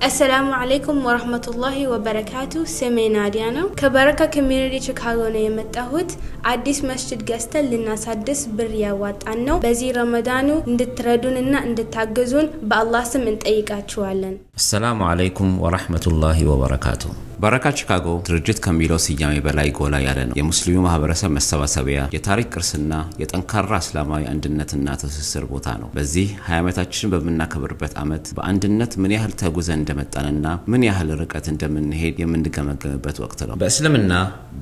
السلام عليكم ورحمة الله وبركاته. سمي ناديانا كبركة كميونيتي شيكاغو ነው የመጣሁት አዲስ መስጂድ ገዝተን ልናሳድስ ብር ያዋጣን ነው። በዚህ ረመዳኑ እንድትረዱንና እንድታገዙን በአላህ ስም እንጠይቃችኋለን። السلام عليكم ورحمة الله وبركاته። በረካ ቺካጎ ድርጅት ከሚለው ስያሜ በላይ ጎላ ያለ ነው። የሙስሊሙ ማህበረሰብ መሰባሰቢያ፣ የታሪክ ቅርስና የጠንካራ እስላማዊ አንድነትና ትስስር ቦታ ነው። በዚህ 20 ዓመታችን በመናከብርበት ዓመት በአንድነት ምን ያህል ተጉዘን እንደመጣንና ምን ያህል ርቀት እንደምንሄድ የምንገመገምበት ወቅት ነው። በእስልምና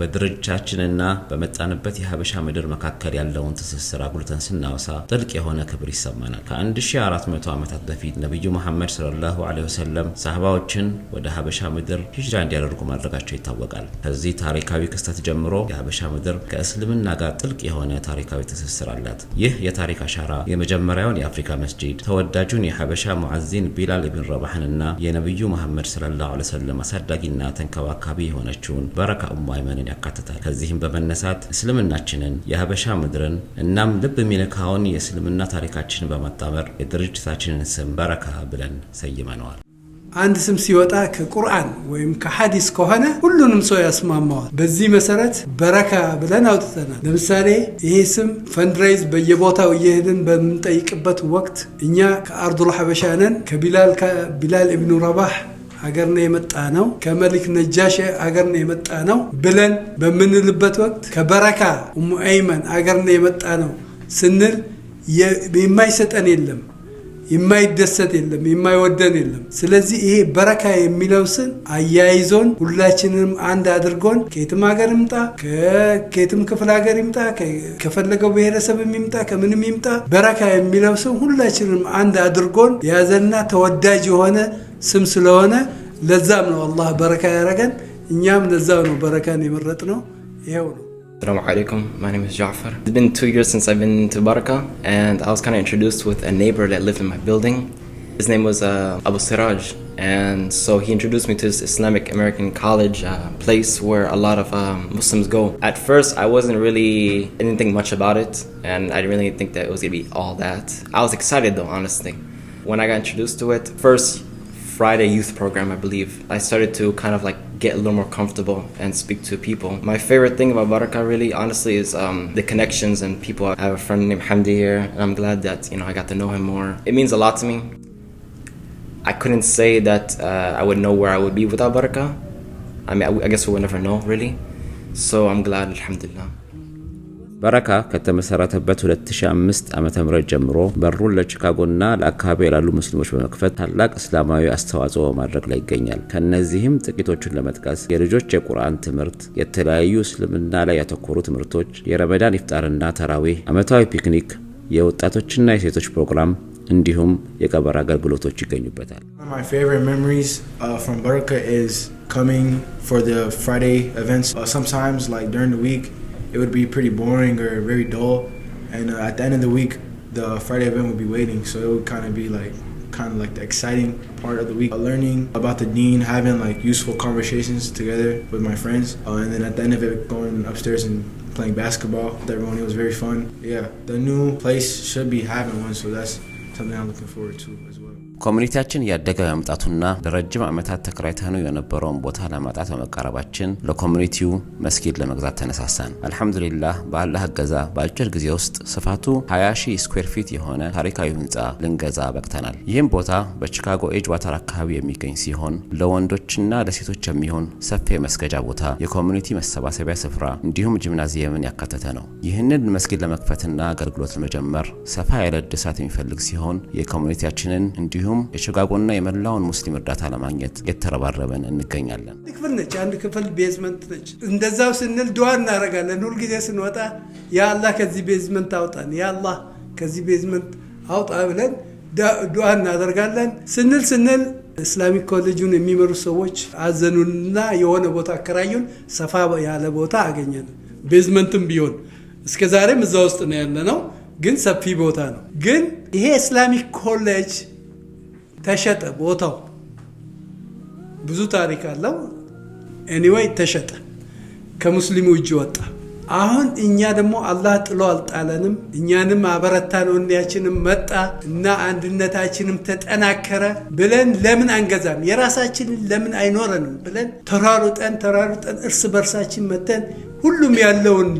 በድርጅታችንና በመጣንበት የሀበሻ ምድር መካከል ያለውን ትስስር አጉልተን ስናወሳ ጥልቅ የሆነ ክብር ይሰማናል። ከ1400 ዓመታት በፊት ነብዩ መሐመድ ሰለላሁ ዐለይሂ ወሰለም ሰሃባዎችን ወደ ሀበሻ ምድር ሂጅራ እንዲያደርጉ ማድረጋቸው ይታወቃል። ከዚህ ታሪካዊ ክስተት ጀምሮ የሀበሻ ምድር ከእስልምና ጋር ጥልቅ የሆነ ታሪካዊ ትስስር አላት። ይህ የታሪክ አሻራ የመጀመሪያውን የአፍሪካ መስጂድ፣ ተወዳጁን የሀበሻ ሙአዚን ቢላል ኢብን ረባህንና የነብዩ መሐመድ ሰለላሁ ዐለይሂ ወሰለም አሳዳጊና ተንከባካቢ የሆነችውን በረካ ኡሙ አይመንን ያካትታል። ከዚህም በመነሳት እስልምናችንን፣ የሀበሻ ምድርን እናም ልብ የሚነካውን የእስልምና ታሪካችንን በማጣመር የድርጅታችንን ስም በረካ ብለን ሰይመነዋል። አንድ ስም ሲወጣ ከቁርአን ወይም ከሐዲስ ከሆነ ሁሉንም ሰው ያስማማዋል። በዚህ መሰረት በረካ ብለን አውጥተናል። ለምሳሌ ይሄ ስም ፈንድራይዝ በየቦታው እየሄድን በምንጠይቅበት ወቅት እኛ ከአርዱል ሐበሻ ነን፣ ከቢላል ኢብኑ ረባህ ሀገር ነው የመጣ ነው፣ ከመሊክ ነጃሽ ሀገር ነው የመጣ ነው ብለን በምንልበት ወቅት ከበረካ ኡሙ አይመን ሀገር ነው የመጣ ነው ስንል የማይሰጠን የለም፣ የማይደሰት የለም፣ የማይወደን የለም። ስለዚህ ይሄ በረካ የሚለው ስም አያይዞን ሁላችንንም አንድ አድርጎን ከየትም ሀገር ይምጣ፣ ከየትም ክፍለ ሀገር ይምጣ፣ ከፈለገው ብሔረሰብ ይምጣ፣ ከምንም ይምጣ፣ በረካ የሚለው ስም ሁላችንንም አንድ አድርጎን የያዘና ተወዳጅ የሆነ ስም ስለሆነ ለዛም ነው አላህ በረካ ያረገን። እኛም ለዛው ነው በረካን የመረጥነው። ይሄው ነው። Assalamu alaikum, my name is Ja'far. It's been 2 years since I've been to Baraka, and I was kind of introduced with a neighbor that lived in my building. His name was Abu Siraj, and so he introduced me to this Islamic American college place where a lot of Muslims go. At first, I didn't think much about it, and I didn't really think that it was going to be all that. I was excited though, honestly. When I got introduced to it, first Friday youth program, I believe, I started to kind of like get a little more comfortable and speak to people. My favorite thing about Baraka really, honestly, is the connections and people. I have a friend named Hamdi here, and I'm glad that, I got to know him more. It means a lot to me. I couldn't say that I would know where I would be without Baraka. I mean, I guess we would never know, really. So I'm glad, alhamdulillah. በረካ ከተመሰረተበት 2005 ዓመተ ምህረት ጀምሮ በሩን ለቺካጎና ለአካባቢው ያሉ ሙስሊሞች በመክፈት ታላቅ እስላማዊ አስተዋጽኦ ማድረግ ላይ ይገኛል። ከነዚህም ጥቂቶቹን ለመጥቀስ የልጆች የቁርአን ትምህርት፣ የተለያዩ እስልምና ላይ ያተኮሩ ትምህርቶች፣ የረመዳን ኢፍጣርና ተራዊህ፣ ዓመታዊ ፒክኒክ፣ የወጣቶችና የሴቶች ፕሮግራም እንዲሁም የቀብር አገልግሎቶች ይገኙበታል። My favorite memories from Baraka is coming for the Friday events. Sometimes like during the week it would be pretty boring or very dull, and at the end of the week the Friday event would be waiting, so it would kind of be like the exciting part of the week, learning about the deen, having like useful conversations together with my friends, and then at the end of it going upstairs and playing basketball with everyone. It was very fun. Yeah, the new place should be having one, so that's something I'm looking forward to as well. ኮሚኒቲያችን ያደገ መምጣቱና ለረጅም ዓመታት ተከራይተነው የነበረውን ቦታ ለማጣት በመቃረባችን ለኮሚኒቲው መስጊድ ለመግዛት ተነሳሳን። አልহামዱሊላህ በአላህ እገዛ በአጭር ጊዜ ውስጥ ስፋቱ 20,000 ስኩዌር ፊት የሆነ ታሪካዊ ህንጻ ልንገዛ በቅተናል። ይህም ቦታ በቺካጎ ኤጅ ዋተር አካባቢ የሚገኝ ሲሆን ለወንዶችና ለሴቶች የሚሆን ሰፊ መስገጃ ቦታ፣ የኮሚኒቲ መሰባሰቢያ ስፍራ እንዲሁም ጂምናዚየምን ያካተተ ነው። ይህንን መስጊድ ለመክፈትና አገልግሎት ለመጀመር ሰፋ ያለ እድሳት የሚፈልግ ሲሆን የኮሚኒቲያችንን እንዲሁም የቺካጎና የመላውን ሙስሊም እርዳታ ለማግኘት የተረባረበን እንገኛለን። ክፍል ነች፣ አንድ ክፍል ቤዝመንት ነች። እንደዛው ስንል ዱዓ እናደርጋለን። ሁሉ ጊዜ ስንወጣ ያ አላህ ከዚህ ቤዝመንት አውጣን፣ ያ አላህ ከዚህ ቤዝመንት አውጣ ብለን ዱዓ እናደርጋለን። ስንል ኢስላሚክ ኮሌጁን የሚመሩ ሰዎች አዘኑና የሆነ ቦታ አከራዩን፣ ሰፋ ያለ ቦታ አገኘን። ቤዝመንትም ቢሆን እስከዛሬም እዛ ውስጥ ነው ያለነው፣ ግን ሰፊ ቦታ ነው። ግን ይሄ ኢስላሚክ ኮሌጅ ተሸጠ። ቦታው ብዙ ታሪክ አለው። ኤኒዌይ ተሸጠ፣ ከሙስሊሙ እጅ ወጣ። አሁን እኛ ደግሞ አላህ ጥሎ አልጣለንም እኛንም አበረታን ወንያችንም መጣ እና አንድነታችንም ተጠናከረ ብለን ለምን አንገዛም የራሳችንን ለምን አይኖርንም ብለን ተራሩጠን እርስ በርሳችን መተን ሁሉም ያለውን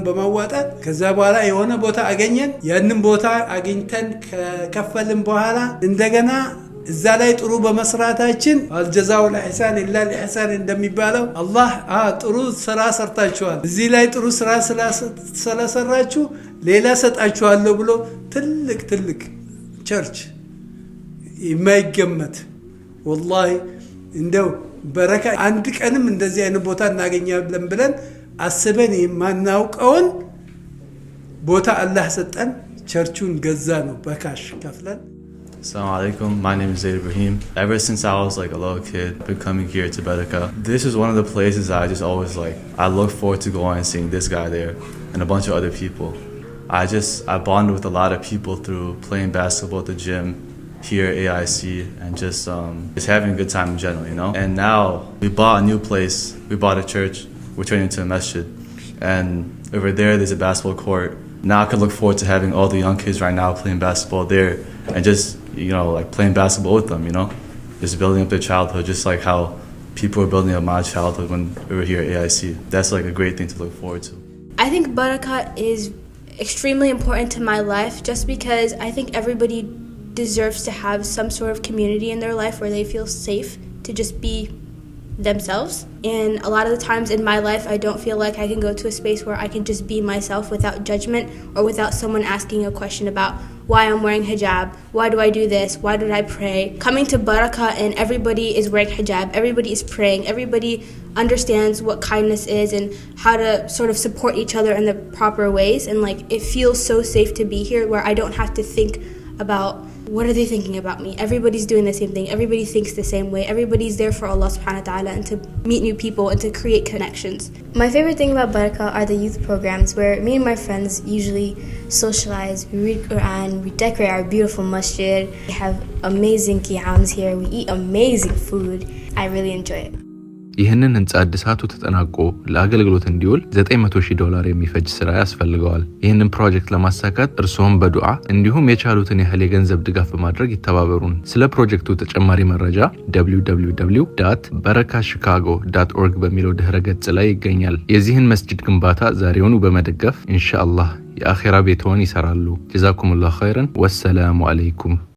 በማዋጣት ከዛ በኋላ የሆነ ቦታ አገኘን ያንን ቦታ አግኝተን ከከፈልን በኋላ እንደገና እዛ ላይ ጥሩ በመስራታችን አልጀዛው ለኢህሳን ኢላ ለኢህሳን እንደሚባለው አላህ ጥሩ ስራ ሰርታችኋል እዚህ ላይ ጥሩ ስራ ስለሰራችሁ ሌላ ሰጣችኋለሁ ብሎ ትልቅ ቸርች የማይገመት ወላሂ እንደው በረካ አንድ ቀንም እንደዚህ አይነት ቦታ እናገኛለን ብለን አስበን የማናውቀውን ቦታ አላህ ሰጠን ቸርቹን ገዛ ነው በካሽ ከፍለን Assalamu alaikum, my name is Zaid Ibrahim. Ever since I was like a little kid, I've been coming here to Barakah. This is one of the places I just always I look forward to going and seeing this guy there and a bunch of other people. I bonded with a lot of people through playing basketball at the gym here at AIC and just having a good time in general, you know? And now we bought a new place, we bought a church, we're turning into a masjid. And over there's a basketball court. Now I can look forward to having all the young kids right now playing basketball there and just playing basketball with them, just building up their childhood, just like how people were building up my childhood when we were here at AIC. That's a great thing to look forward to. I think Barakah is extremely important to my life just because I think everybody deserves to have some sort of community in their life where they feel safe to just be themselves. And a lot of the times in my life I don't feel like I can go to a space where I can just be myself without judgment or without someone asking a question about why I'm wearing hijab, why do I do this, why did I pray. Coming to Barakah and everybody is wearing hijab, everybody is praying, everybody understands what kindness is and how to sort of support each other in the proper ways, and it feels so safe to be here where I don't have to think about what are they thinking about me. Everybody's doing the same thing, everybody thinks the same way, everybody's there for Allah subhanahu wa ta'ala and to meet new people and to create connections. My favorite thing about Barakah are the youth programs where me and my friends usually socialize, we read Quran, we decorate our beautiful masjid, we have amazing qiyams here, we eat amazing food. I really enjoy it. ይህንን ህንጻ እድሳቱ ተጠናቆ ለአገልግሎት እንዲውል $900,000 የሚፈጅ ስራ ያስፈልገዋል። ይህንን ፕሮጀክት ለማሳካት እርስዎም በዱዓ እንዲሁም የቻሉትን ያህል የገንዘብ ድጋፍ በማድረግ ይተባበሩን። ስለ ፕሮጀክቱ ተጨማሪ መረጃ www.barakahchicago.org በሚለው ድህረ ገጽ ላይ ይገኛል። የዚህን መስጂድ ግንባታ ዛሬውኑ በመደገፍ ኢንሻአላህ የአኺራ ቤትዎን ይሰራሉ። ጀዛኩሙላሁ ኸይረን ወሰላሙ አለይኩም።